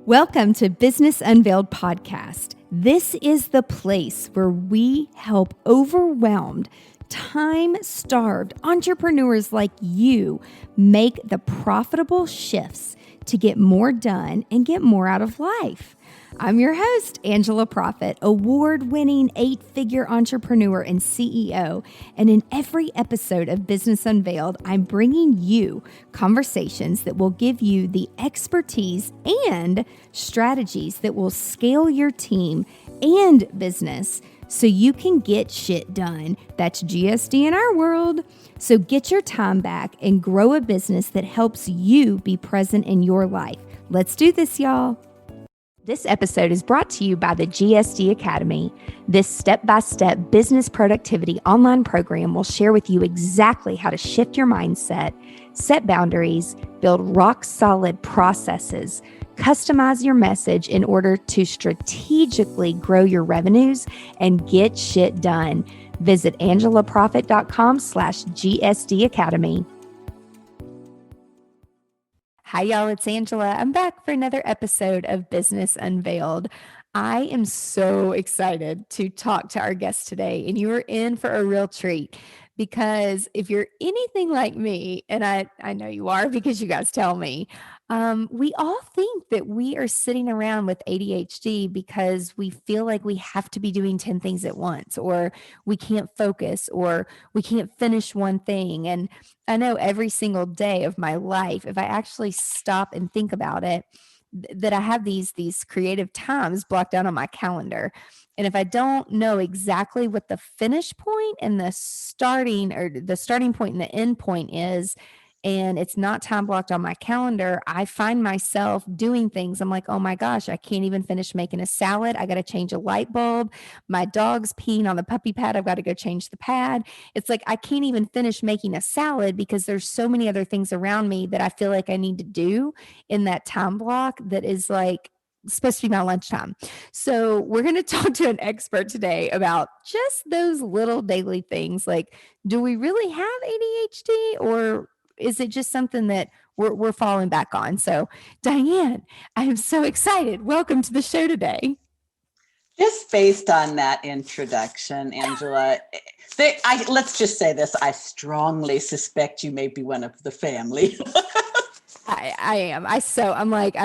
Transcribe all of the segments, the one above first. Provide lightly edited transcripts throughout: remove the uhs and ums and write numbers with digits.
Welcome to Business Unveiled Podcast. This is the place where we help overwhelmed, time-starved entrepreneurs like you make the profitable shifts to get more done and get more out of life. I'm your host, Angela Proffitt, award-winning 8-figure entrepreneur and CEO. And in every episode of Business Unveiled, I'm bringing you conversations that will give you the expertise and strategies that will scale your team and business so you can get shit done. That's GSD in our world. So get your time back and grow a business that helps you be present in your life. Let's do this, y'all. This episode is brought to you by the GSD Academy. This step-by-step business productivity online program will share with you exactly how to shift your mindset, set boundaries, build rock-solid processes, customize your message in order to strategically grow your revenues and get shit done. Visit angelaproffitt.com/GSD Academy. Hi, y'all. It's Angela. I'm back for another episode of Business Unveiled. I am so excited to talk to our guest today, and you are in for a real treat because if you're anything like me, and I know you are because you guys tell me, we all think that we are sitting around with ADHD because we feel like we have to be doing 10 things at once, or we can't focus, or we can't finish one thing. And I know every single day of my life, if I actually stop and think about it, that I have these creative times blocked out on my calendar. And if I don't know exactly what the finish point and the starting point and the end point is, and it's not time blocked on my calendar, I find myself doing things. I'm like, oh my gosh, I can't even finish making a salad. I got to change a light bulb. My dog's peeing on the puppy pad. I've got to go change the pad. It's like I can't even finish making a salad because there's so many other things around me that I feel like I need to do in that time block that is like supposed to be my lunchtime. So we're going to talk to an expert today about just those little daily things. Like, do we really have ADHD, or is it just something that we're falling back on? So Diann, I am so excited. Welcome to the show today. Just based on that introduction, Angela, let's just say this. I strongly suspect you may be one of the family. I am. I'm like,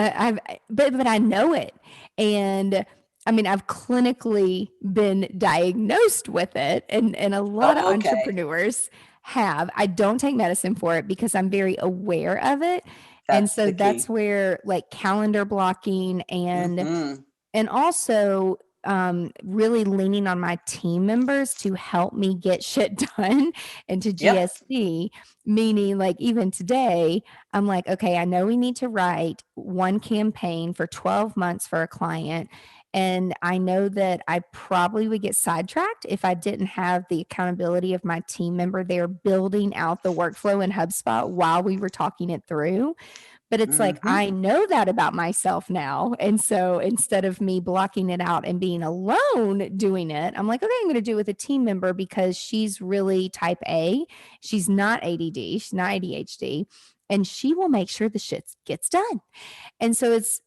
but I know it. And I mean, I've clinically been diagnosed with it, and a lot of entrepreneurs have. I don't take medicine for it because I'm very aware of it. And so that's where like calendar blocking and also really leaning on my team members to help me get shit done and to GSD, meaning like even today, I'm like, okay, I know we need to write one campaign for 12 months for a client. And I know that I probably would get sidetracked if I didn't have the accountability of my team member there building out the workflow in HubSpot while we were talking it through. But it's like, I know that about myself now. And so instead of me blocking it out and being alone doing it, I'm like, okay, I'm going to do it with a team member because she's really type A. She's not ADD. She's not ADHD. And she will make sure the shit gets done. And so it's,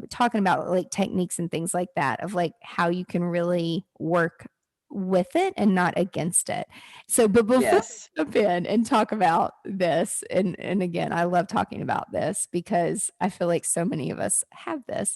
talking about like techniques and things like that of like how you can really work with it and not against it. So, but before we jump in and talk about this, and again, I love talking about this because I feel like so many of us have this.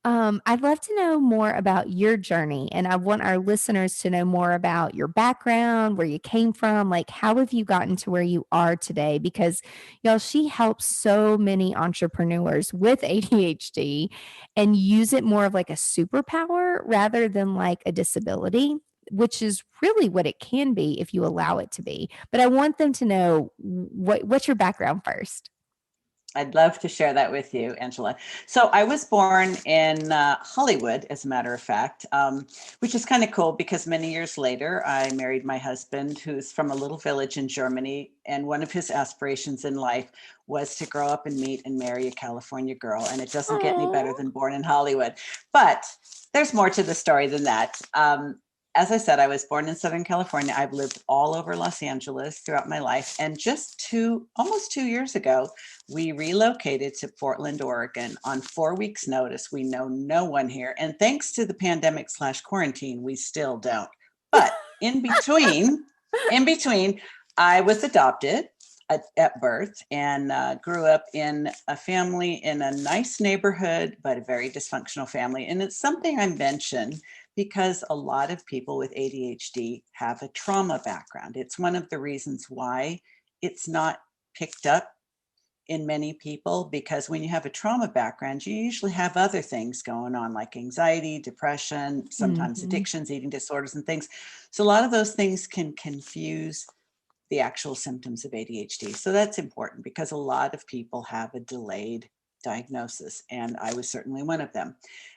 I'd love to know more about your journey, and I want our listeners to know more about your background, where you came from, like how have you gotten to where you are today? Because y'all, she helps so many entrepreneurs with ADHD and use it more of like a superpower rather than like a disability, which is really what it can be if you allow it to be. But I want them to know what's your background first. I'd love to share that with you, Angela. So I was born in Hollywood, as a matter of fact, which is kind of cool because many years later, I married my husband, who's from a little village in Germany. And one of his aspirations in life was to grow up and meet and marry a California girl. And it doesn't get any better than born in Hollywood. But there's more to the story than that. as I said, I was born in Southern California. I've lived all over Los Angeles throughout my life. And almost 2 years ago, we relocated to Portland, Oregon on 4 weeks' notice. We know no one here. And thanks to the pandemic/quarantine, we still don't. But in between, I was adopted at birth and grew up in a family in a nice neighborhood, but a very dysfunctional family. And it's something I mention because a lot of people with ADHD have a trauma background. It's one of the reasons why it's not picked up in many people, because when you have a trauma background, you usually have other things going on like anxiety, depression, sometimes Mhm. addictions, eating disorders, and things. So a lot of those things can confuse the actual symptoms of ADHD. So that's important because a lot of people have a delayed diagnosis, and I was certainly one of them.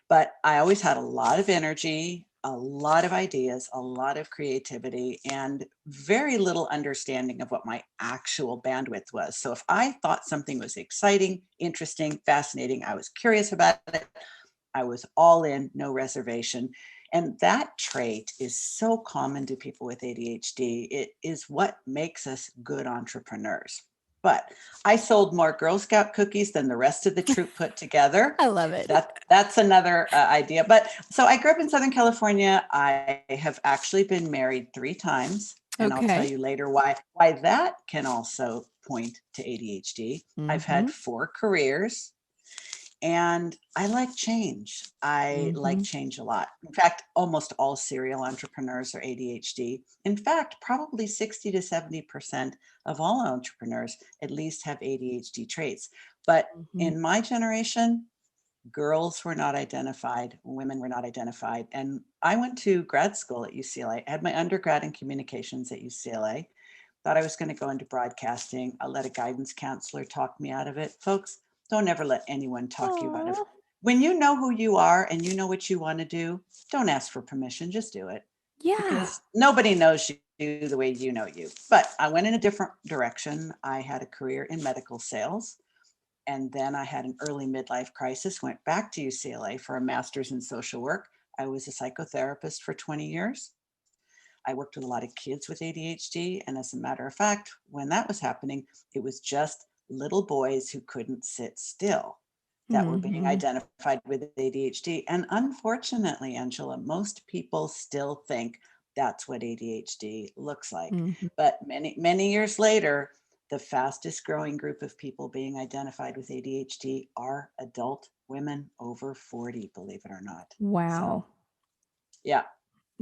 But I always had a lot of energy, a lot of ideas, a lot of creativity, and very little understanding of what my actual bandwidth was. So if I thought something was exciting, interesting, fascinating, I was curious about it. I was all in, no reservation. And that trait is so common to people with ADHD. It is what makes us good entrepreneurs. But I sold more Girl Scout cookies than the rest of the troop put together. I love it. That's another idea. But so I grew up in Southern California. I have actually been married 3 times, and I'll tell Okay. you later why that can also point to ADHD. I've had Mhm. 4 careers. And I like change. I like Mhm. change a lot. In fact, almost all serial entrepreneurs are ADHD. In fact, probably 60 to 70% of all entrepreneurs at least have ADHD traits. But Mhm. in my generation, girls were not identified, women were not identified. And I went to grad school at UCLA. I had my undergrad in communications at UCLA. Thought I was going to go into broadcasting. I let a guidance counselor talk me out of it. Folks, don't ever let anyone talk you out of it. Aw. When you know who you are and you know what you want to do, don't ask for permission, just do it, Yeah. because nobody knows you the way you know you. But I went in a different direction. I had a career in medical sales, and then I had an early midlife crisis, went back to UCLA for a master's in social work. I was a psychotherapist for 20 years. I worked with a lot of kids with ADHD. And as a matter of fact, when that was happening, it was just little boys who couldn't sit still that were being Mhm. identified with ADHD. And unfortunately, Angela, most people still think that's what ADHD looks like. Mhm. But many, many years later, the fastest growing group of people being identified with ADHD are adult women over 40, believe it or not. So, Wow. yeah.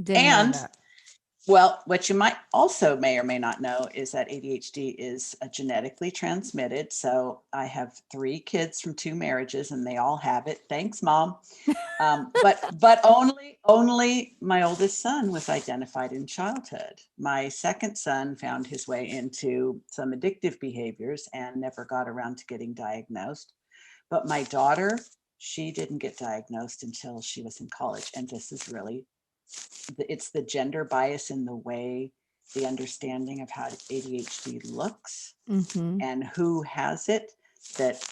Didn't know And that. well, what you might also may or may not know is that ADHD is genetically transmitted. So I have 3 kids from 2 marriages, and they all have it. Thanks, Mom. But only my oldest son was identified in childhood. My second son found his way into some addictive behaviors and never got around to getting diagnosed. But my daughter, she didn't get diagnosed until she was in college, and this is really it's the gender bias in the way the understanding of how ADHD looks Mhm. and who has it that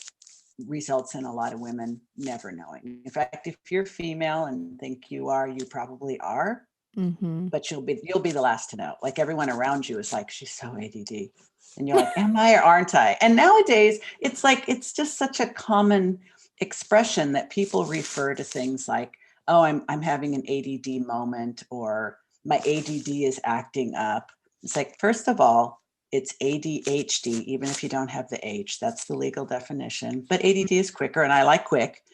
results in a lot of women never knowing. In fact, if you're female and think you are, you probably are, Mhm. but you'll be the last to know. Like everyone around you is like, she's so ADD. And you're like, am I or aren't I? And nowadays, it's like, it's just such a common expression that people refer to things like, oh, I'm having an ADD moment, or my ADD is acting up. It's like, first of all, it's ADHD, even if you don't have the H. That's the legal definition. But ADD is quicker, and I like quick.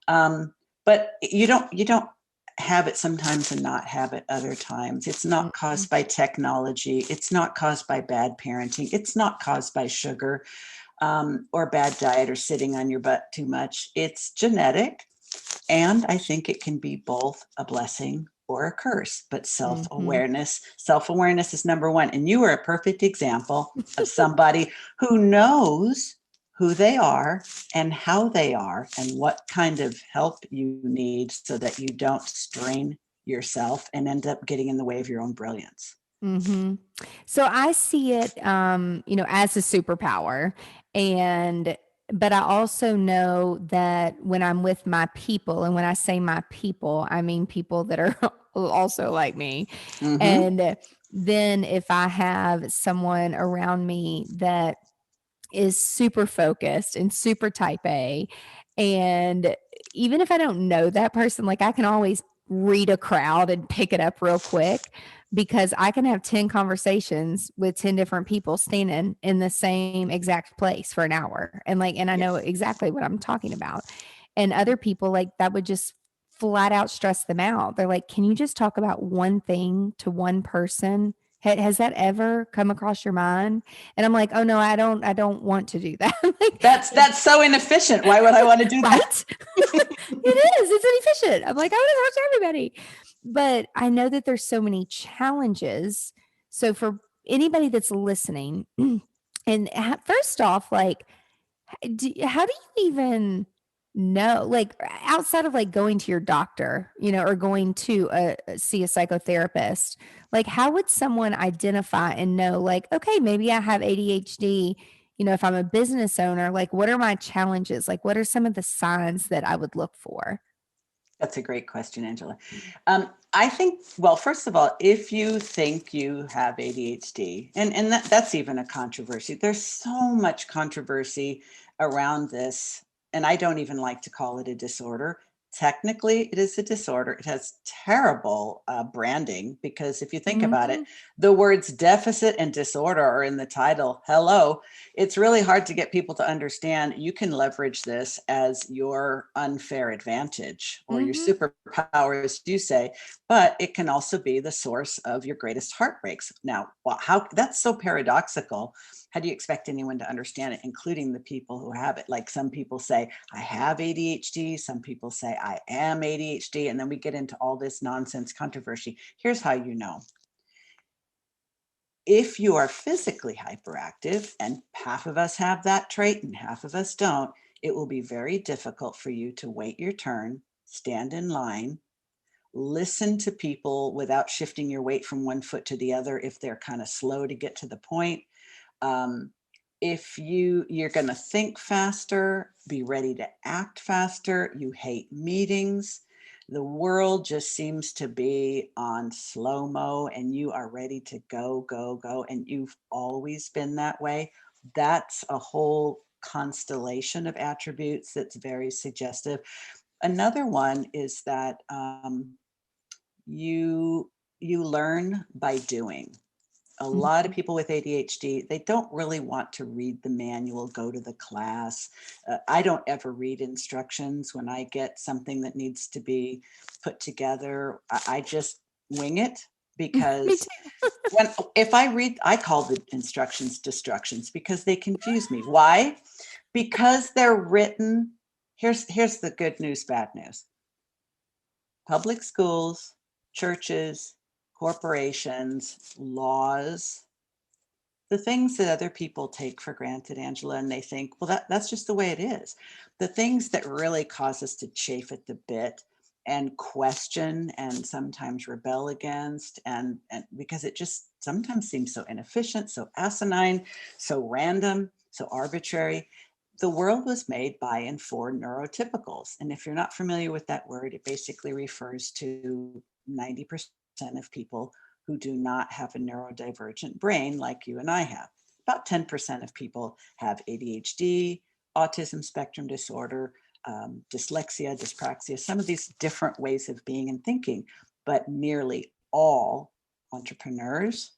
But you don't have it sometimes and not have it other times. It's not Mhm. caused by technology. It's not caused by bad parenting. It's not caused by sugar, or bad diet, or sitting on your butt too much. It's genetic. And I think it can be both a blessing or a curse, but Mhm. self-awareness is number one. And you are a perfect example of somebody who knows who they are and how they are and what kind of help you need so that you don't strain yourself and end up getting in the way of your own brilliance. Mhm. So I see it, as a superpower, and but I also know that when I'm with my people, and when I say my people, I mean people that are also like me. Mm-hmm. And then if I have someone around me that is super focused and super type A, and even if I don't know that person, like I can always read a crowd and pick it up real quick because I can have 10 conversations with 10 different people standing in the same exact place for an hour. And I know Yes. exactly what I'm talking about. And other people, like, that would just flat out stress them out. They're like, "Can you just talk about one thing to one person? Has that ever come across your mind?" And I'm like, "Oh no, I don't want to do that." Like, That's so inefficient. Why would I want to do that? right? It is. It's inefficient. I'm like, I want to talk to everybody. But I know that there's so many challenges. So for anybody that's listening, and first off, like, how do you even know, like, outside of like going to your doctor, or going to see a psychotherapist, like, how would someone identify and know, like, okay, maybe I have ADHD? If I'm a business owner, like, what are my challenges? Like, what are some of the signs that I would look for? That's a great question, Angela. I think, well, first of all, if you think you have ADHD, and that's even a controversy, there's so much controversy around this, and I don't even like to call it a disorder. Technically, it is a disorder. It has terrible branding because if you think about it, Mhm. the words deficit and disorder are in the title. Hello, it's really hard to get people to understand you can leverage this as your unfair advantage or your Mhm. superpower, as you say, but it can also be the source of your greatest heartbreaks. Now, how that's so paradoxical. How do you expect anyone to understand it, including the people who have it? Like some people say, I have ADHD. Some people say, I am ADHD. And then we get into all this nonsense controversy. Here's how you know. If you are physically hyperactive, and half of us have that trait and half of us don't, it will be very difficult for you to wait your turn, stand in line, listen to people without shifting your weight from one foot to the other if they're kind of slow to get to the point. Um, if you're going to think faster, be ready to act faster, you hate meetings, the world just seems to be on slow mo and you are ready to go, go, go, and you've always been that way. That's a whole constellation of attributes that's very suggestive. Another one is that you you learn by doing. A lot of Mhm. people with ADHD, they don't really want to read the manual, go to the class. I don't ever read instructions when I get something that needs to be put together. I just wing it Me because too. if I read, I call the instructions destructions because they confuse me. Why? Because they're written. Here's the good news, bad news. Public schools, churches, corporations, laws, the things that other people take for granted, Angela, and they think, well, that's just the way it is. The things that really cause us to chafe at the bit and question and sometimes rebel against, and because it just sometimes seems so inefficient, so asinine, so random, so arbitrary. The world was made by and for neurotypicals. And if you're not familiar with that word, it basically refers to 90% of people who do not have a neurodivergent brain like you and I have. About 10% of people have ADHD, autism spectrum disorder, dyslexia, dyspraxia, some of these different ways of being and thinking, but nearly all entrepreneurs,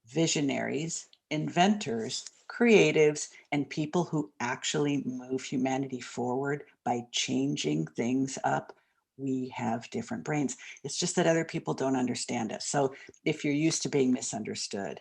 visionaries, inventors, creatives, and people who actually move humanity forward by changing things up. We have different brains. It's just that other people don't understand us. So if you're used to being misunderstood,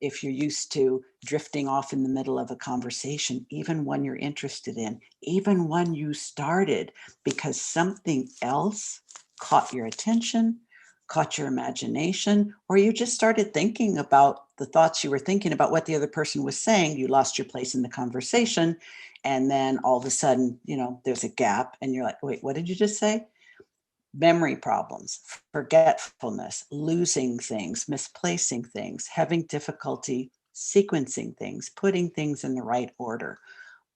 if you're used to drifting off in the middle of a conversation, even one you're interested in, even one you started because something else caught your attention, caught your imagination, or you just started thinking about the thoughts you were thinking about what the other person was saying, you lost your place in the conversation. And then all of a sudden, there's a gap and you're like, wait, what did you just say? Memory problems, forgetfulness, losing things, misplacing things, having difficulty sequencing things, putting things in the right order,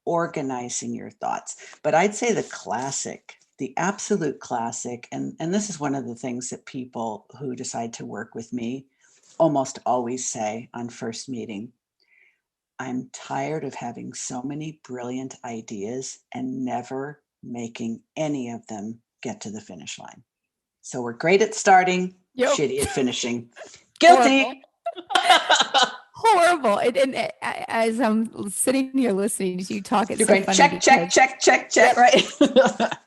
organizing your thoughts. But I'd say the classic the absolute classic, and this is one of the things that people who decide to work with me almost always say on first meeting. I'm tired of having so many brilliant ideas and never making any of them get to the finish line. So we're great at starting, Yep. shitty at finishing. Horrible. Guilty. Horrible. As I'm sitting here listening to you talk, it's You're so going funny check, check, because check, check, check, yep. right?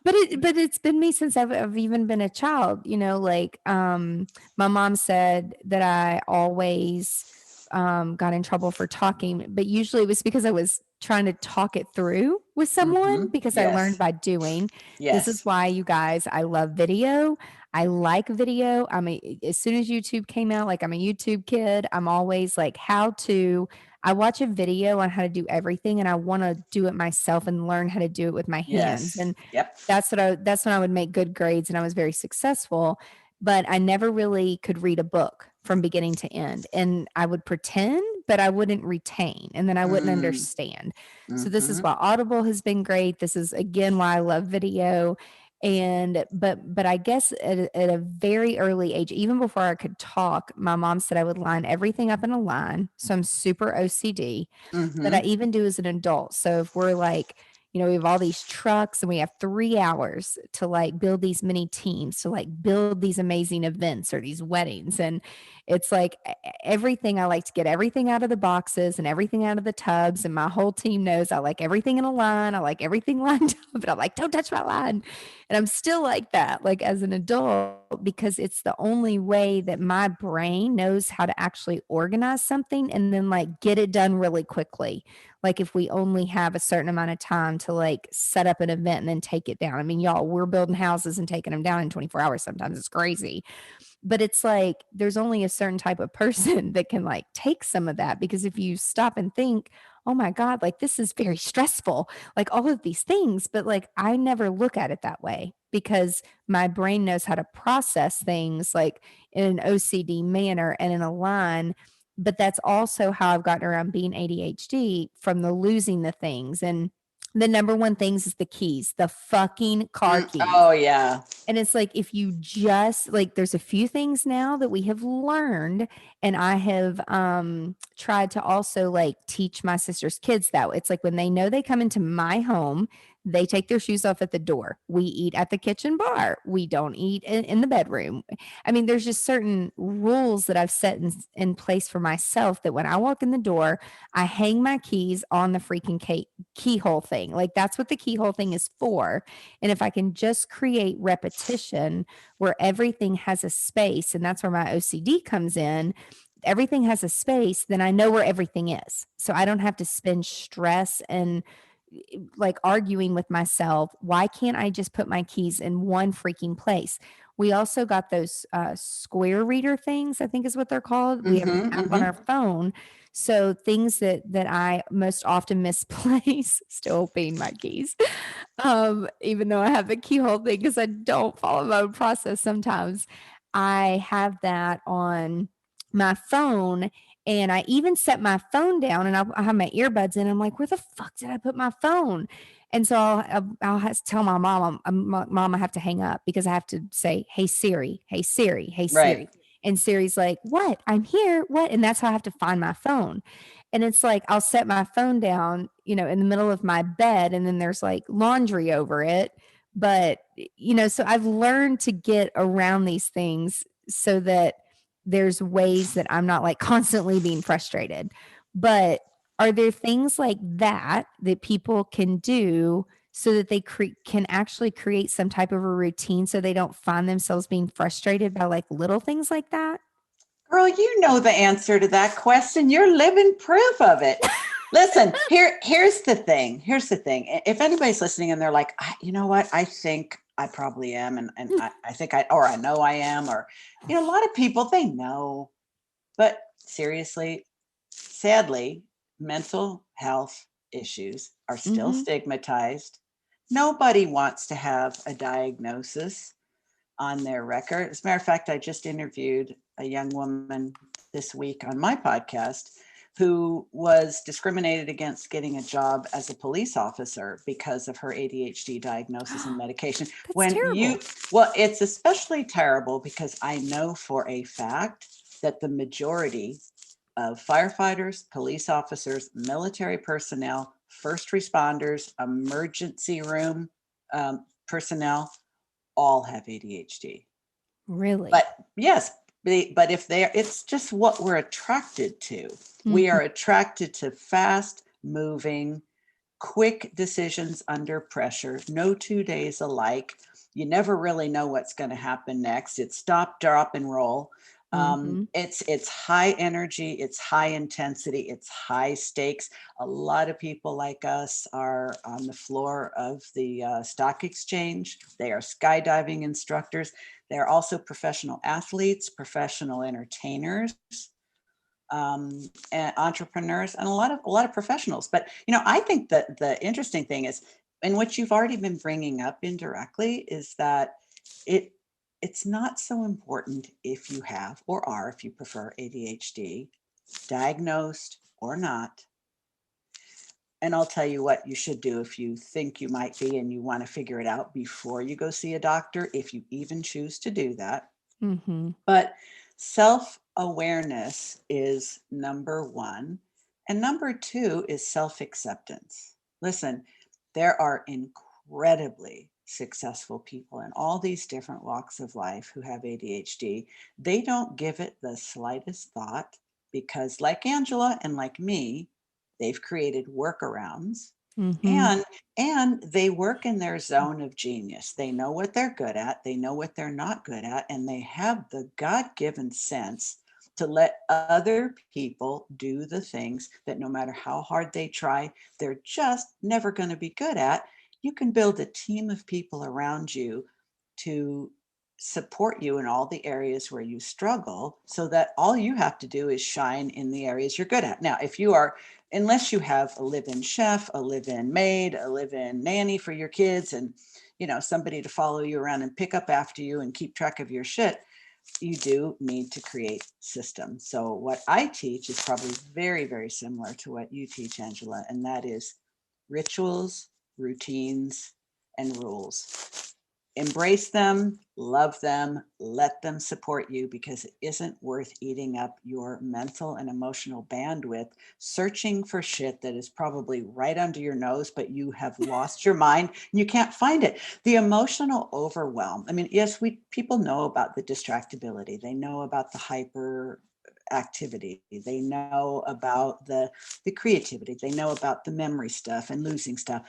But it's been me since I've even been a child, you know, like my mom said that I always got in trouble for talking, but usually it was because I was trying to talk it through with someone because I learned Yes. by doing. This is Yes. why, you guys, I love video. I like video. As soon as YouTube came out, like I'm a YouTube kid. I'm always like, how to. I watch a video on how to do everything, and I want to do it myself and learn how to do it with my hands. Yes. And Yep. that's when I would make good grades and I was very successful, but I never really could read a book from beginning to end. And I would pretend, but I wouldn't retain, and then I wouldn't Mm, understand. So this is mm-hmm. why Audible has been great. This is again why I love video. And but I guess at a very early age, even before I could talk, my mom said I would line everything up in a line. So I'm super OCD, that I Mm-hmm. even do as an adult. So if we're like, you know, we have all these trucks and we have 3 hours to like build these mini teams, to like build these amazing events or these weddings. And it's like everything, I like to get everything out of the boxes and everything out of the tubs. And my whole team knows I like everything in a line. I like everything lined up. But I'm like, don't touch my line. And I'm still like that, like as an adult, because it's the only way that my brain knows how to actually organize something and then like get it done really quickly. Like if we only have a certain amount of time to like set up an event and then take it down. I mean, y'all, we're building houses and taking them down in 24 hours. Sometimes it's crazy. But it's like there's only a certain type of person that can like take some of that, because if you stop and think, oh my God, like this is very stressful, like all of these things. But like I never look at it that way because my brain knows how to process things like in an OCD manner and in a line. But that's also how I've gotten around being ADHD, from the losing the things. And the number one things is the keys, the fucking car keys. Oh yeah. And it's like, if you just like, there's a few things now that we have learned, and I have tried to also like teach my sister's kids that it's like when they know they come into my home, they take their shoes off at the door. We eat at the kitchen bar. We don't eat in the bedroom. I mean, there's just certain rules that I've set in place for myself, that when I walk in the door, I hang my keys on the freaking keyhole thing. Like that's what the keyhole thing is for. And if I can just create repetition where everything has a space, and that's where my OCD comes in, everything has a space, then I know where everything is. So I don't have to spend stress and like arguing with myself. Why can't I just put my keys in one freaking place? We also got those square reader things, I think is what they're called. We have an Mm-hmm. app on Mm-hmm. our phone. So things that I most often misplace, still being my keys, even though I have the keyhole thing, because I don't follow my own process sometimes. I have that on my phone, and I even set my phone down, and I have my earbuds in. I'm like, where the fuck did I put my phone? And so I'll have to tell my mom, Mom, I have to hang up because I have to say, hey Siri, hey Siri, hey Right. Siri. And Siri's like, what? I'm here. What? And that's how I have to find my phone. And it's like, I'll set my phone down, you know, in the middle of my bed, and then there's like laundry over it. But, you know, so I've learned to get around these things so that there's ways that I'm not like constantly being frustrated. But are there things like that that people can do so that they can actually create some type of a routine so they don't find themselves being frustrated by like little things like that? Girl, you know the answer to that question. You're living proof of it. Listen, here's the thing. Here's the thing. If anybody's listening and they're like, you know what, I think I probably am, and I think or I know I am, or a lot of people, they know. But seriously, sadly, mental health issues are still Mm-hmm. stigmatized. Nobody wants to have a diagnosis on their record. As a matter of fact, I just interviewed a young woman this week on my podcast who was discriminated against getting a job as a police officer because of her ADHD diagnosis and medication. That's terrible. Well, it's especially terrible because I know for a fact that the majority of firefighters, police officers, military personnel, first responders, emergency room personnel, all have ADHD. Really? But yes, but if they're, it's just what we're attracted to. We Mhm. are attracted to fast moving, quick decisions under pressure, no 2 days alike. You never really know what's going to happen next. It's stop, drop, and roll. Mhm. It's high energy, it's high intensity, it's high stakes. A lot of people like us are on the floor of the stock exchange. They are skydiving instructors. They're also professional athletes, professional entertainers, and entrepreneurs, and a lot of professionals. But I think that the interesting thing is, and what you've already been bringing up indirectly, is that it it's not so important if you have or are, if you prefer, ADHD, diagnosed or not. And I'll tell you what you should do if you think you might be and you want to figure it out before you go see a doctor, if you even choose to do that. Mhm. But self awareness is number one. And number two is self acceptance. Listen, there are incredibly successful people in all these different walks of life who have ADHD. They don't give it the slightest thought because, like Angela and like me, they've created workarounds, Mhm. and and they work in their zone of genius. They know what they're good at, they know what they're not good at, and they have the God-given sense to let other people do the things that no matter how hard they try, they're just never going to be good at. You can build a team of people around you to support you in all the areas where you struggle, so that all you have to do is shine in the areas you're good at. Now, if you are, unless you have a live-in chef, a live-in maid, a live-in nanny for your kids, and somebody to follow you around and pick up after you and keep track of your shit, you do need to create systems. So what I teach is probably very, very similar to what you teach, Angela, and that is rituals, routines, and rules. Embrace them, love them, let them support you, because it isn't worth eating up your mental and emotional bandwidth searching for shit that is probably right under your nose, but you have lost your mind and you can't find it. The emotional overwhelm. I mean, yes, people know about the distractibility. They know about the hyper activity. They know about the creativity. They know about the memory stuff and losing stuff.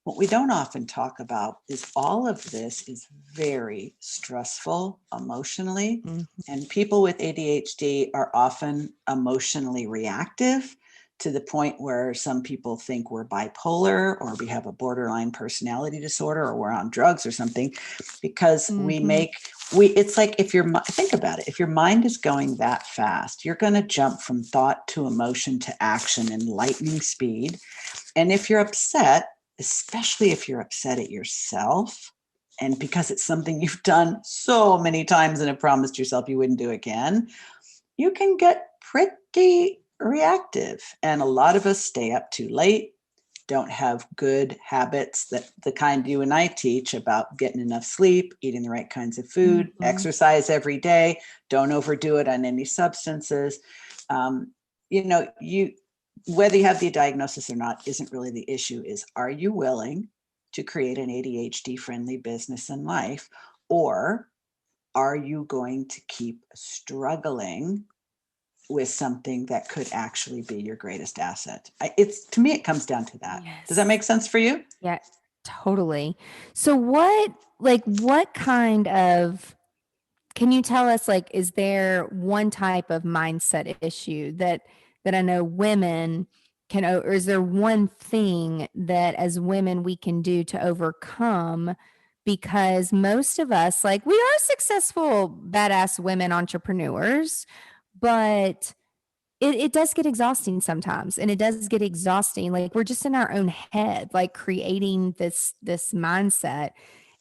What we don't often talk about is all of this is very stressful emotionally, Mhm. and people with ADHD are often emotionally reactive to the point where some people think we're bipolar or we have a borderline personality disorder or we're on drugs or something, because Mhm. it's like, if think about it, if your mind is going that fast, you're going to jump from thought to emotion to action in lightning speed. And if you're upset, especially if you're upset at yourself, and because it's something you've done so many times and have promised yourself you wouldn't do again, you can get pretty reactive. And a lot of us stay up too late, don't have good habits, that the kind you and I teach about getting enough sleep, eating the right kinds of food, Mhm. exercise every day, don't overdo it on any substances. You whether you have the diagnosis or not isn't really the issue. Is, are you willing to create an ADHD friendly business and life, or are you going to keep struggling with something that could actually be your greatest asset? It's, to me, it comes down to that. Does that Yes. make sense for you? Yeah, totally. So what kind of can you tell us, like, is there one type of mindset issue that I know women or is there one thing that as women we can do to overcome? Because most of us, like, we are successful, badass women entrepreneurs, but it does get exhausting sometimes, and it does get exhausting, like, we're just in our own head, like, creating this mindset,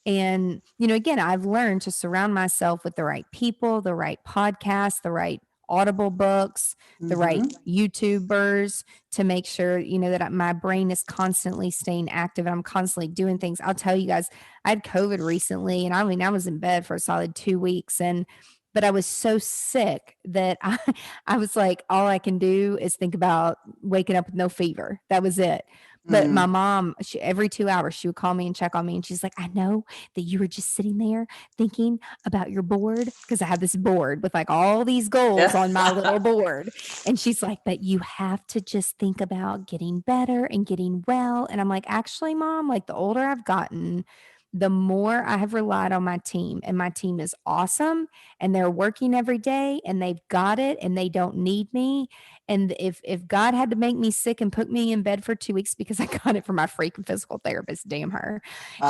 and, again, I've learned to surround myself with the right people, the right podcasts, the right Audible books, the right Mm-hmm. YouTubers to make sure, that my brain is constantly staying active and I'm constantly doing things. I'll tell you guys, I had COVID recently and I was in bed for a solid 2 weeks but I was so sick that I was like, all I can do is think about waking up with no fever. That was it. But my mom, every 2 hours, she would call me and check on me. And she's like, I know that you were just sitting there thinking about your board, because I have this board with like all these goals Yeah. on my little board. And she's like, but you have to just think about getting better and getting well. And I'm like, actually, Mom, like the older I've gotten, the more I have relied on my team, and my team is awesome and they're working every day and they've got it and they don't need me. And if God had to make me sick and put me in bed for 2 weeks because I got it from my freaking physical therapist, damn her.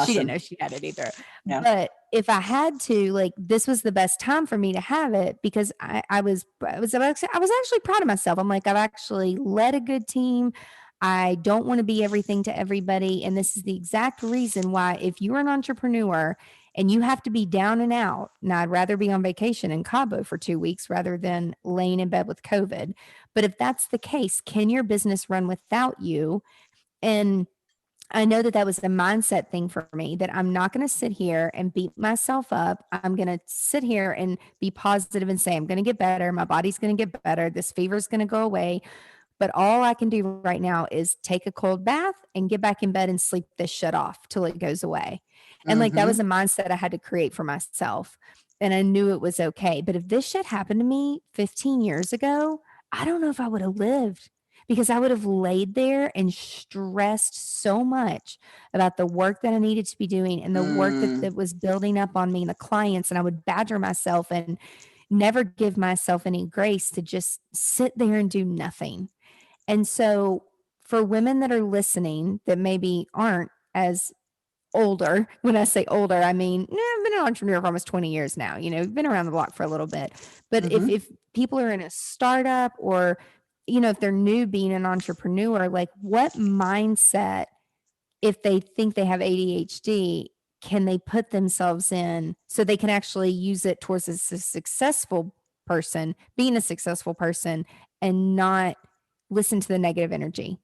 She didn't know Awesome. she had it either. Yeah. But if I had to, like, this was the best time for me to have it because I was actually proud of myself. I'm like, I've actually led a good team. I don't want to be everything to everybody. And this is the exact reason why, if you're an entrepreneur and you have to be down and out, now I'd rather be on vacation in Cabo for 2 weeks rather than laying in bed with COVID. But if that's the case, can your business run without you? And I know that that was a mindset thing for me, that I'm not going to sit here and beat myself up. I'm going to sit here and be positive and say, I'm going to get better. My body's going to get better. This fever is going to go away. But all I can do right now is take a cold bath and get back in bed and sleep this shit off till it goes away. And like that was Mm-hmm. a mindset I had to create for myself. And I knew it was okay. But if this shit happened to me 15 years ago, I don't know if I would have lived, because I would have laid there and stressed so much about the work that I needed to be doing and the work that was building up on me and the clients. And I would badger myself and never give myself any grace to just sit there and do nothing. And so, for women that are listening that maybe aren't as older, when I say older, I mean, I've been an entrepreneur for almost 20 years now. We've been around the block for a little bit. But Mm-hmm. if people are in a startup, or, if they're new being an entrepreneur, like what mindset, if they think they have ADHD, can they put themselves in so they can actually use it towards a successful person, being a successful person, and not listen to the negative energy?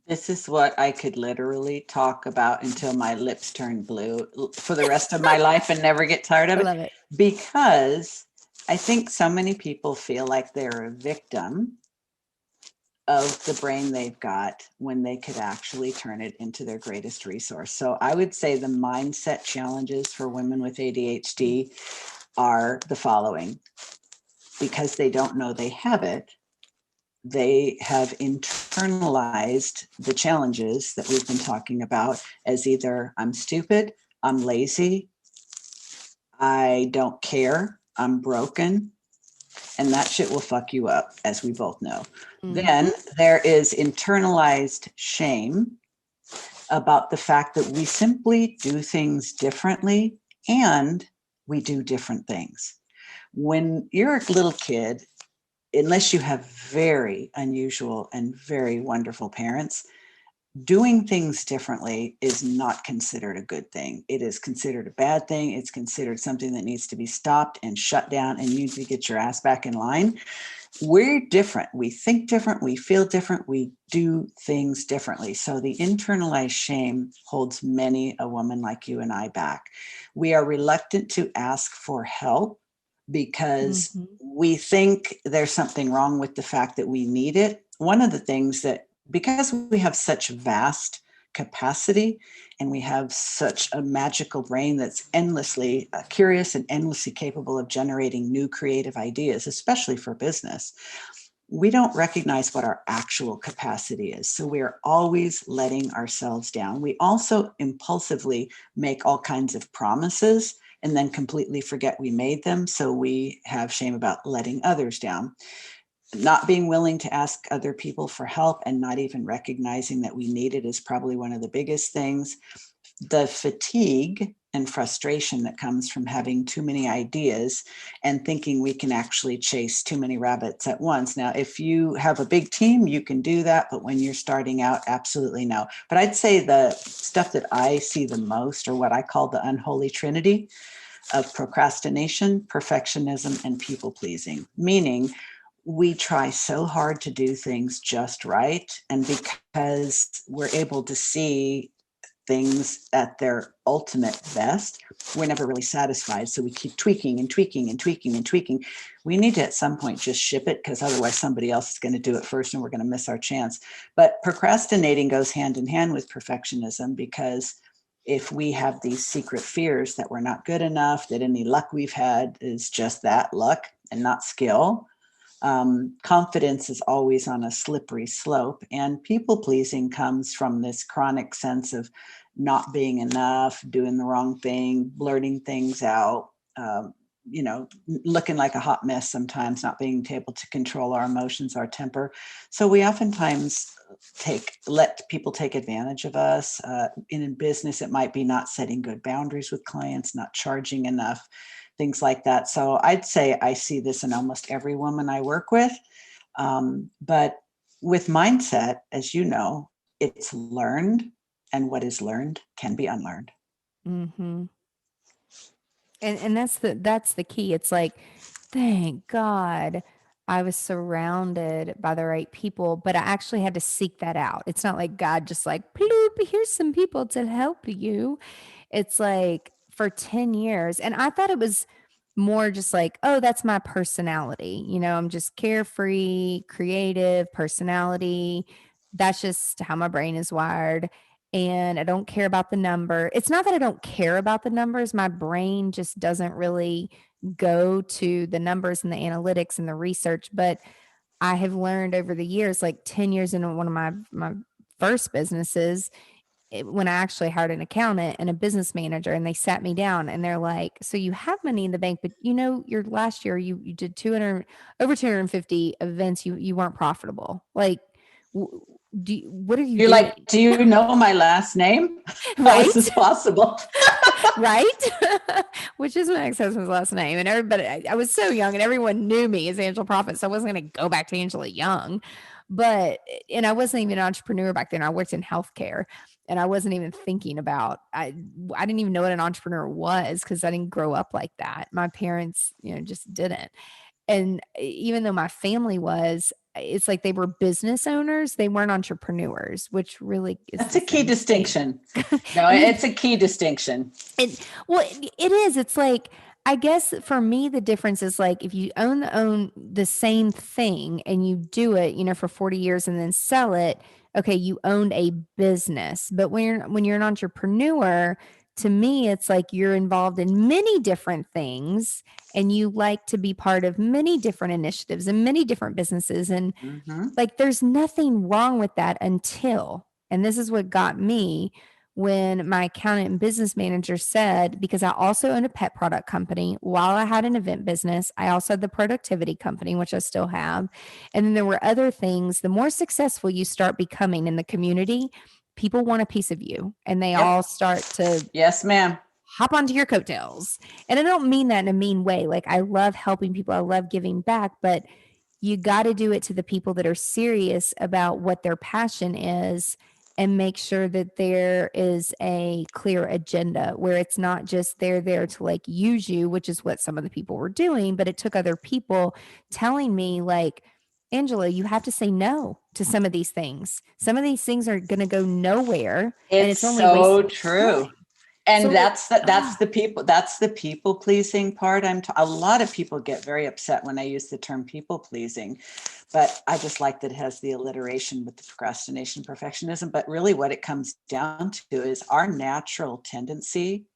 This is what I could literally talk about until my lips turn blue for the rest of my life and never get tired of I it. love it. Because I think so many people feel like they're a victim of the brain they've got when they could actually turn it into their greatest resource. So I would say the mindset challenges for women with ADHD are the following. Because they don't know they have it, they have internalized the challenges that we've been talking about as either I'm stupid, I'm lazy, I don't care, I'm broken, and that shit will fuck you up, as we both know. Then Mm-hmm. there is internalized shame about the fact that we simply do things differently and we do different things. When you're a little kid, unless you have very unusual and very wonderful parents, doing things differently is not considered a good thing. It is considered a bad thing. It's considered something that needs to be stopped and shut down, and you need to get your ass back in line. We're different. We think different. We feel different. We do things differently. So the internalized shame holds many a woman like you and I back. We are reluctant to ask for help because Mm-hmm. we think there's something wrong with the fact that we need it. One of the things that, because we have such vast capacity and we have such a magical brain that's endlessly curious and endlessly capable of generating new creative ideas, especially for business, we don't recognize what our actual capacity is. So we are always letting ourselves down. We also impulsively make all kinds of promises and then completely forget we made them. So we have shame about letting others down. Not being willing to ask other people for help and not even recognizing that we need it is probably one of the biggest things. The fatigue and frustration that comes from having too many ideas and thinking we can actually chase too many rabbits at once. Now, if you have a big team, you can do that. But when you're starting out, absolutely no. But I'd say the stuff that I see the most, or what I call the unholy trinity, of procrastination, perfectionism, and people pleasing, meaning we try so hard to do things just right. And because we're able to see things at their ultimate best, we're never really satisfied. So we keep tweaking and tweaking and tweaking and tweaking. We need to at some point just ship it, because otherwise somebody else is going to do it first and we're going to miss our chance. But procrastinating goes hand in hand with perfectionism, because if we have these secret fears that we're not good enough, that any luck we've had is just that, luck and not skill, confidence is always on a slippery slope. And people pleasing comes from this chronic sense of not being enough, doing the wrong thing, blurting things out, looking like a hot mess sometimes, not being able to control our emotions, our temper. So we oftentimes let people take advantage of us. In business, it might be not setting good boundaries with clients, not charging enough, things like that. So I'd say I see this in almost every woman I work with. But with mindset, as you know, it's learned, and what is learned can be unlearned. Mm-hmm. And that's the key. It's like, thank God I was surrounded by the right people, but I actually had to seek that out. It's not like God just like, bloop, here's some people to help you. It's like for 10 years. And I thought it was more just like, oh, that's my personality. I'm just carefree, creative personality. That's just how my brain is wired. And I don't care about the number. It's not that I don't care about the numbers. My brain just doesn't really go to the numbers and the analytics and the research. But I have learned over the years, like 10 years into one of my first businesses, when I actually hired an accountant and a business manager, and they sat me down and they're like, so you have money in the bank, but your last year you did over 250 events. You weren't profitable. Like, what are you You're doing? like, do you know my last name? How is Right? this possible? Right? Which is my ex-husband's last name. And everybody, I was so young and everyone knew me as Angela Proffitt. So I wasn't going to go back to Angela Young. And I wasn't even an entrepreneur back then. I worked in healthcare, and I wasn't even thinking about, I didn't even know what an entrepreneur was, because I didn't grow up like that. My parents, just didn't. And even though my family was, it's like they were business owners, they weren't entrepreneurs, which really is That's the a key same thing. distinction. No, I mean, it's a key distinction. it is. It's like, I guess for me, the difference is like, if you own the same thing and you do it, for 40 years and then sell it, okay, you owned a business. But when you're an entrepreneur, to me, it's like you're involved in many different things, and you like to be part of many different initiatives and many different businesses. And Mm-hmm. like, there's nothing wrong with that and this is what got me, when my accountant and business manager said, because I also own a pet product company while I had an event business, I also had the productivity company, which I still have. And then there were other things. The more successful you start becoming in the community, people want a piece of you, and they all Yep. start to Yes, ma'am. hop onto your coattails. And I don't mean that in a mean way. Like, I love helping people, I love giving back, but you got to do it to the people that are serious about what their passion is, and make sure that there is a clear agenda, where it's not just they're there to like use you, which is what some of the people were doing. But it took other people telling me, like, Angela, you have to say no to some of these things. Some of these things are going to go nowhere, and It's it's only wasting so your true. time. And So like, that's the people pleasing part. A lot of people get very upset when I use the term people pleasing, but I just like that it has the alliteration with the procrastination, perfectionism. But really what it comes down to is our natural tendency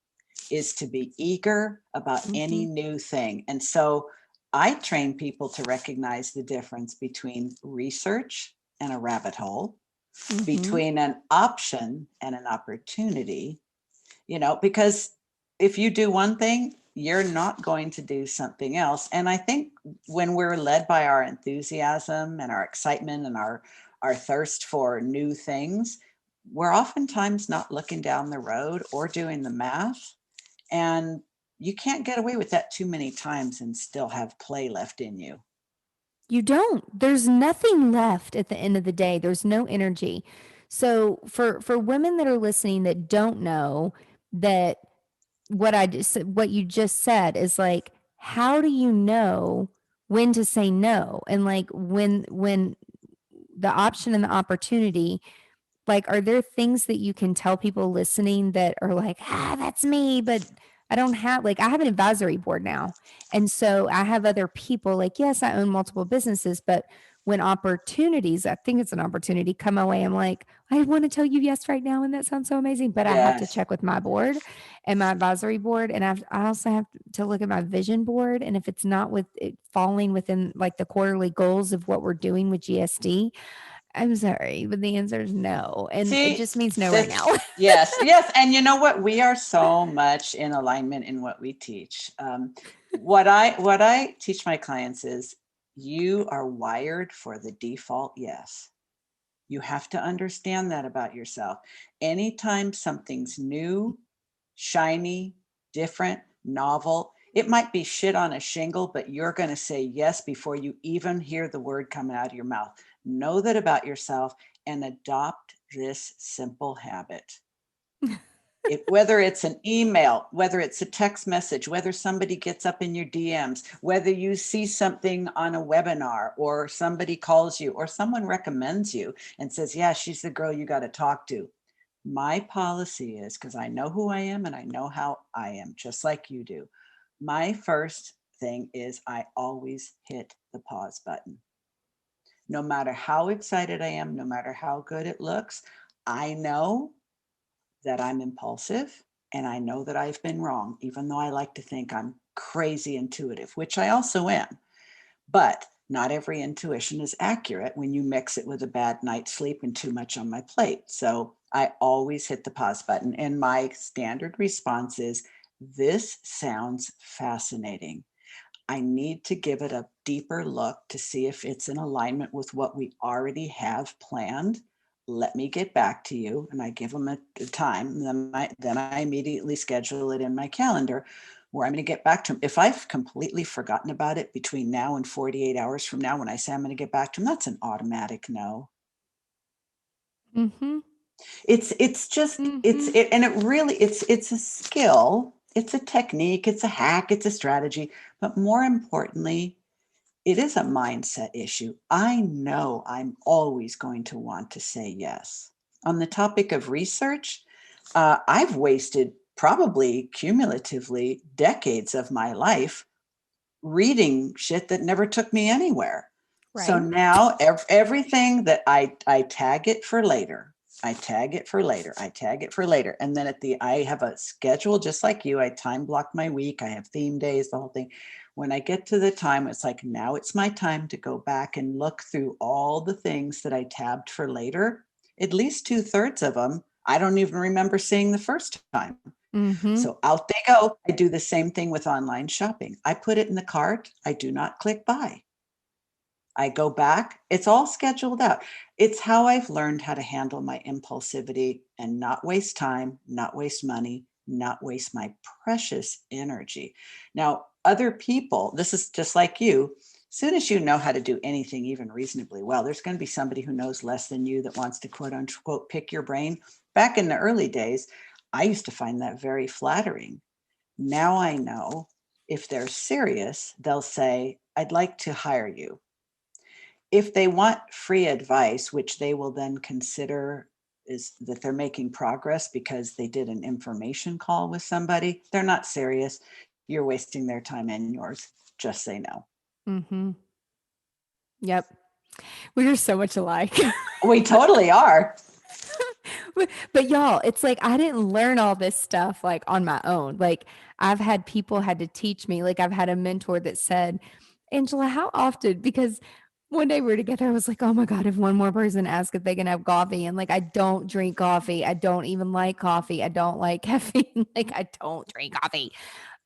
is to be eager about any new thing. And so I train people to recognize the difference between research and a rabbit hole, mm-hmm. between an option and an opportunity, because if you do one thing, you're not going to do something else. And I think when we're led by our enthusiasm and our excitement and our thirst for new things, we're oftentimes not looking down the road or doing the math. And you can't get away with that too many times and still have play left in you. You don't. There's nothing left at the end of the day. There's no energy. So for women that are listening that don't know that what you just said is like, how do you know when to say no? And like when the option and the opportunity, like, are there things that you can tell people listening that are like, that's me, but I don't have, like, I have an advisory board now. And so I have other people, like, yes, I own multiple businesses, but when opportunities, I think it's an opportunity, come my way, I'm like, I want to tell you yes right now. And that sounds so amazing. But I have to Yes. check with my board and my advisory board. And I also have to look at my vision board. And if it's not with it falling within like the quarterly goals of what we're doing with GSD, I'm sorry, but the answer is no. And it See, just means no right that's now. yes, yes. And you know what? We are so much in alignment in what we teach. What I teach my clients is you are wired for the default yes. You have to understand that about yourself. Anytime something's new, shiny, different, novel, it might be shit on a shingle, but you're going to say yes before you even hear the word coming out of your mouth. Know that about yourself and adopt this simple habit. Whether it's an email, whether it's a text message, whether somebody gets up in your DMs, whether you see something on a webinar or somebody calls you or someone recommends you and says, yeah, she's the girl you got to talk to. My policy is, because I know who I am and I know how I am, just like you do. My first thing is I always hit the pause button. No matter how excited I am, no matter how good it looks, I know that I'm impulsive and I know that I've been wrong, even though I like to think I'm crazy intuitive, which I also am. But not every intuition is accurate when you mix it with a bad night's sleep and too much on my plate. So I always hit the pause button. And my standard response is, this sounds fascinating. I need to give it a deeper look to see if it's in alignment with what we already have planned. Let me get back to you. And I give them a time. Then I immediately schedule it in my calendar where I'm going to get back to them. If I've completely forgotten about it between now and 48 hours from now, when I say I'm going to get back to them, that's an automatic no. Mm-hmm. It's just Mm-hmm. and it really it's a skill, it's a technique, it's a hack, it's a strategy, but more importantly, it is a mindset issue. I know I'm always going to want to say yes. On the topic of research, I've wasted probably cumulatively decades of my life reading shit that never took me anywhere. So Right. now everything that I tag it for later. I tag it for later. I tag it for later. And then I have a schedule just like you. I time block my week. I have theme days, the whole thing. When I get to the time, it's like, now it's my time to go back and look through all the things that I tabbed for later. At least 2/3 of them, I don't even remember seeing the first time. Mm-hmm. So out they go. I do the same thing with online shopping. I put it in the cart. I do not click buy. I go back. It's all scheduled out. It's how I've learned how to handle my impulsivity and not waste time, not waste money, not waste my precious energy. Now, other people, this is just like you. As soon as you know how to do anything even reasonably well, there's going to be somebody who knows less than you that wants to quote unquote pick your brain. Back in the early days, I used to find that very flattering. Now I know if they're serious, they'll say, I'd like to hire you. If they want free advice, which they will then consider is that they're making progress because they did an information call with somebody, they're not serious. You're wasting their time and yours. Just say no. Mm-hmm. Yep. We are so much alike. We totally are. But y'all, it's like I didn't learn all this stuff like on my own. Like I've had people had to teach me. Like I've had a mentor that said, Angela, how often? Because one day we were together, I was like, oh my God, if one more person asks if they can have coffee. And like I don't drink coffee. I don't even like coffee. I don't like caffeine. Like I don't drink coffee.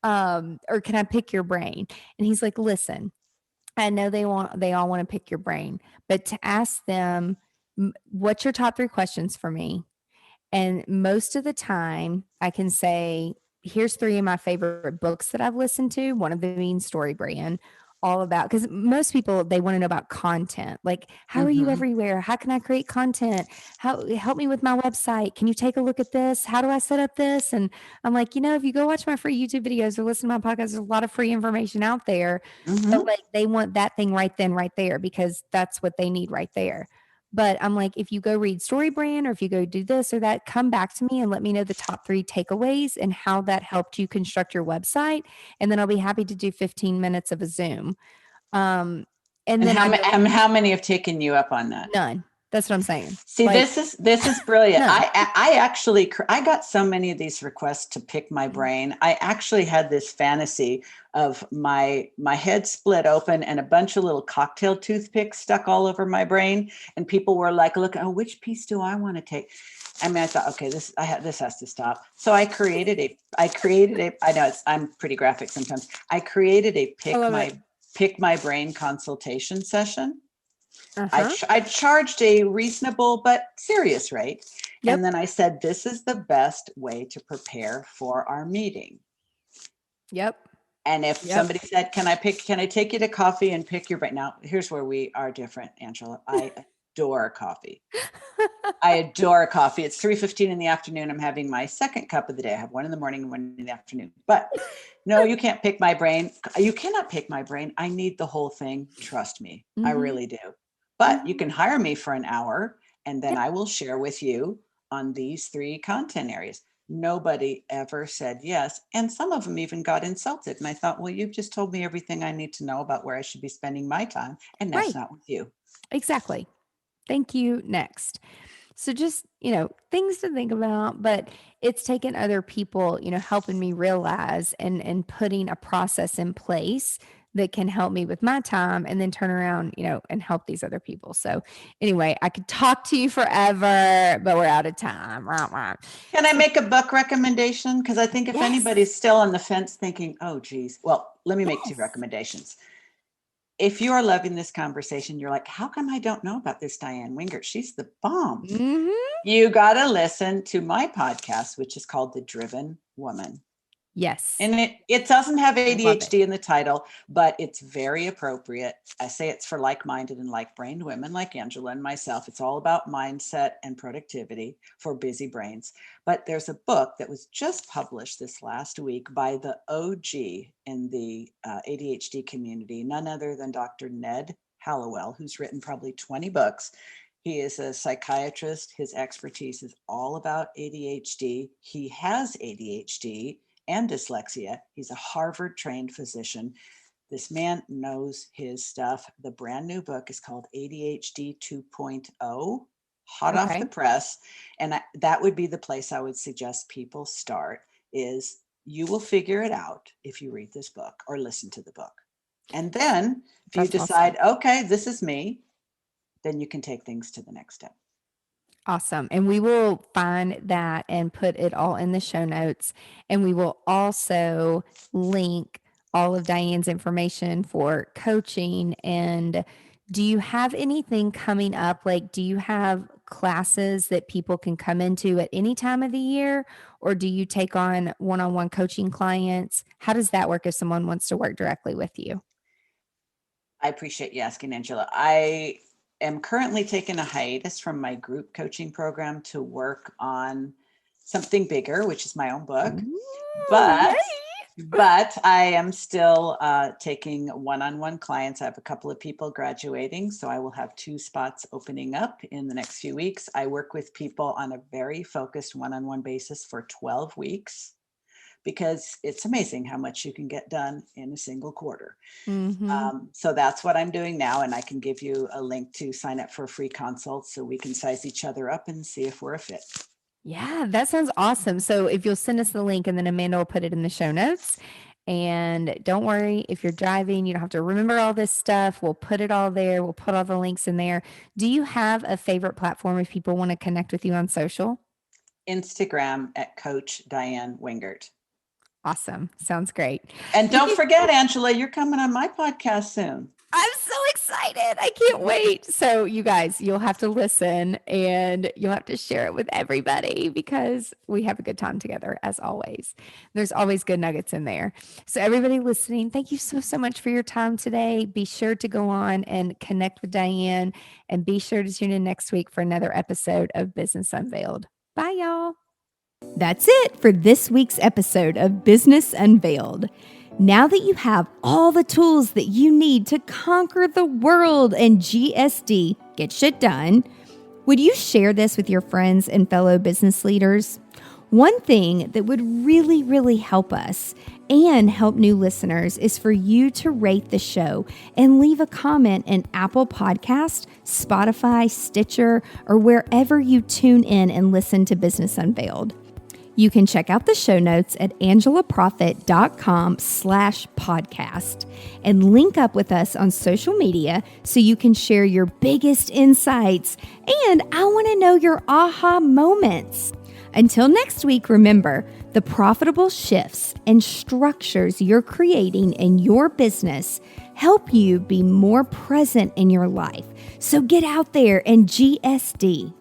Or can I pick your brain? And he's like, listen, I know they all want to pick your brain, but to ask them, what's your top three questions for me? And most of the time, I can say, here's three of my favorite books that I've listened to. One of them being Story Brand. all about, because most people, they want to know about content. Like, how are you Mm-hmm. everywhere? How can I create content? How help me with my website? Can you take a look at this? How do I set up this? And I'm like, if you go watch my free YouTube videos or listen to my podcast, there's a lot of free information out there. But Mm-hmm. like, they want that thing right then, right there, because that's what they need right there. But I'm like, if you go read StoryBrand or if you go do this or that, come back to me and let me know the top 3 takeaways and how that helped you construct your website. And then I'll be happy to do 15 minutes of a Zoom. Um, and And then I know how many have taken you up on that? none. That's what I'm saying. See, Like, this is brilliant. none. I actually I got so many of these requests to pick my brain. I actually had this fantasy of my head split open and a bunch of little cocktail toothpicks stuck all over my brain, and people were like, "Look, oh, which piece do I want to take?" I mean, I thought, okay, this has to stop. So I created a. I know I'm pretty graphic sometimes. I created a I love it. pick my brain consultation session. Uh-huh. I charged a reasonable but serious rate. And Yep. then I said, this is the best way to prepare for our meeting. Yep. And if Yep. somebody said, can I take you to coffee and pick your brain? Now, here's where we are different, Angela. I adore coffee. I adore coffee. It's 3:15 in the afternoon. I'm having my second cup of the day. I have one in the morning and one in the afternoon. But no, you can't pick my brain. You cannot pick my brain. I need the whole thing. Trust me. I Mhm. really do. But you Mhm. can hire me for an hour and then Yeah. I will share with you on these 3 content areas. Nobody ever said yes. And some of them even got insulted. And I thought, well, you've just told me everything I need to know about where I should be spending my time. And that's Right. not with you. Exactly. Thank you. Next. So just, things to think about, but it's taken other people, helping me realize and putting a process in place that can help me with my time and then turn around, and help these other people. So anyway, I could talk to you forever, but we're out of time. Wah, wah. Can I So make a book recommendation? Because I think if yes, anybody's still on the fence thinking, oh, geez, well, let me make 2 yes. recommendations. If you are loving this conversation, you're like, how come I don't know about this Diann Wingert? She's the bomb. Hmm. You got to listen to my podcast, which is called The Driven Woman. Yes. And it doesn't have Love it. ADHD in the title, but it's very appropriate. I say it's for like-minded and like-brained women like Angela and myself. It's all about mindset and productivity for busy brains. But there's a book that was just published this last week by the OG in the ADHD community, none other than Dr. Ned Hallowell, who's written probably 20 books. He is a psychiatrist. His expertise is all about ADHD. He has ADHD and dyslexia. He's a Harvard trained physician. This man knows his stuff. The brand new book is called ADHD 2.0, hot off the Okay. press. And that would be the place I would suggest people start is you will figure it out if you read this book or listen to the book. And then if you That's awesome. decide, okay, this is me, then you can take things to the next step. Awesome. And we will find that and put it all in the show notes. And we will also link all of Diann's information for coaching. And do you have anything coming up? Like, do you have classes that people can come into at any time of the year? Or do you take on one on one coaching clients? How does that work if someone wants to work directly with you? I appreciate you asking, Angela. I am currently taking a hiatus from my group coaching program to work on something bigger, which is my own book. Ooh, But yay. I am still taking one-on-one clients. I have a couple of people graduating, so I will have 2 spots opening up in the next few weeks. I work with people on a very focused one-on-one basis for 12 weeks because it's amazing how much you can get done in a single quarter. Mm-hmm. So that's what I'm doing now. And I can give you a link to sign up for a free consult so we can size each other up and see if we're a fit. Yeah, that sounds awesome. So if you'll send us the link and then Amanda will put it in the show notes. And don't worry, if you're driving, you don't have to remember all this stuff. We'll put it all there. We'll put all the links in there. Do you have a favorite platform if people want to connect with you on social? Instagram at Coach Diann Wingert. Awesome. Sounds great. And Thank don't you. forget, Angela, you're coming on my podcast soon. I'm so excited. excited. I can't wait. So you guys, you'll have to listen and you'll have to share it with everybody because we have a good time together as always. There's always good nuggets in there. So everybody listening, thank you so, so much for your time today. Be sure to go on and connect with Diann and be sure to tune in next week for another episode of Business Unveiled. Bye, y'all. That's it for this week's episode of Business Unveiled. Now that you have all the tools that you need to conquer the world and GSD, get shit done, would you share this with your friends and fellow business leaders? One thing that would really, really help us and help new listeners is for you to rate the show and leave a comment in Apple Podcast, Spotify, Stitcher, or wherever you tune in and listen to Business Unveiled. You can check out the show notes at angelaproffitt.com/podcast and link up with us on social media so you can share your biggest insights. And I want to know your aha moments. Until next week, remember, the profitable shifts and structures you're creating in your business help you be more present in your life. So get out there and GSD.